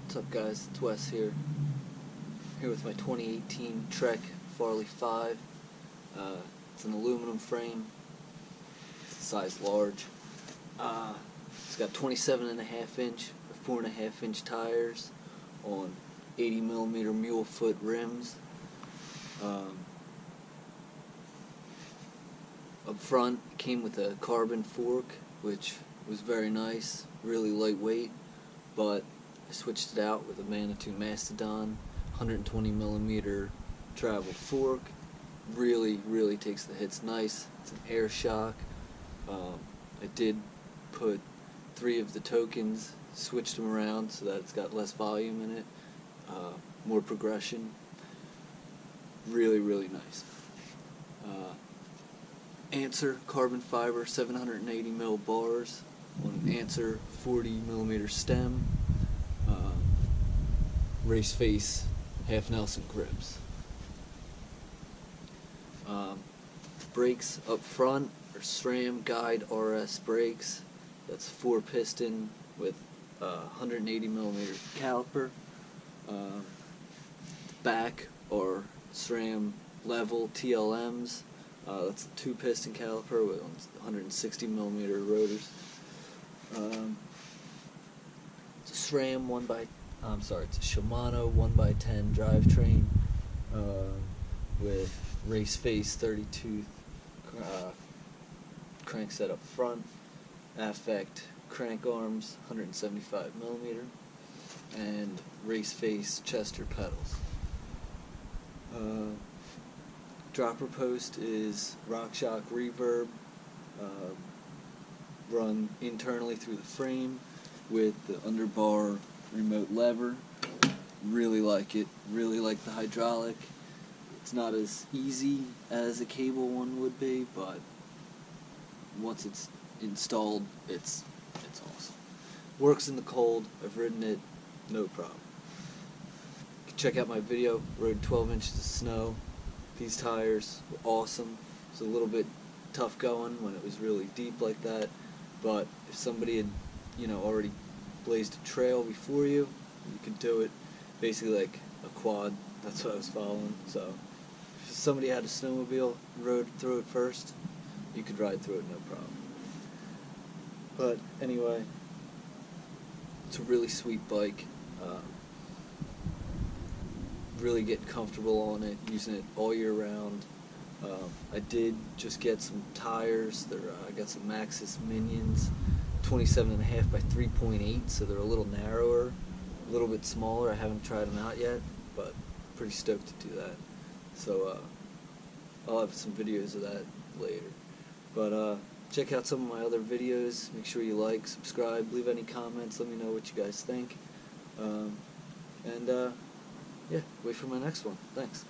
What's up, guys? It's Wes here with my 2018 Trek Farley 5. It's an aluminum frame. It's a size large. It's got 27.5 inch or 4.5 inch tires on 80mm mule foot rims. Up front, it came with a carbon fork, which was very nice, really lightweight, but I switched it out with a Manitou Mastodon 120mm travel fork. Really takes the hits nice. It's an air shock. I did put 3 of the tokens, switched them around so that it's got less volume in it, more progression. Really nice. Answer carbon fiber 780mm bars on an Answer 40mm stem. Race face half Nelson grips. Brakes up front are SRAM Guide RS brakes. That's 4-piston with 180mm caliper. Back are SRAM Level TLMs. That's a 2-piston caliper with 160mm rotors. It's a SRAM it's a Shimano 1x10 drivetrain with race face 32 crankset up front, affect crank arms 175mm, and race face Chester pedals. Dropper post is RockShox reverb, run internally through the frame with the underbar remote lever. Really like it. Really like the hydraulic. It's not as easy as a cable one would be, but once it's installed, it's awesome. Works in the cold. I've ridden it, no problem. You can check out my video. Rode 12 inches of snow. These tires were awesome. It was a little bit tough going when it was really deep like that, but if somebody had, already blazed a trail before you could do it basically like a quad. That's what I was following. So if somebody had a snowmobile and rode through it first, you could ride through it no problem. But anyway, it's a really sweet bike. Really get comfortable on it, using it all year round. I did just get some tires. I got some Maxxis Minions, 27.5 by 3.8, so they're a little narrower, a little bit smaller. I haven't tried them out yet, but pretty stoked to do that. So I'll have some videos of that later. But check out some of my other videos. Make sure you like, subscribe, leave any comments. Let me know what you guys think. Yeah, wait for my next one. Thanks.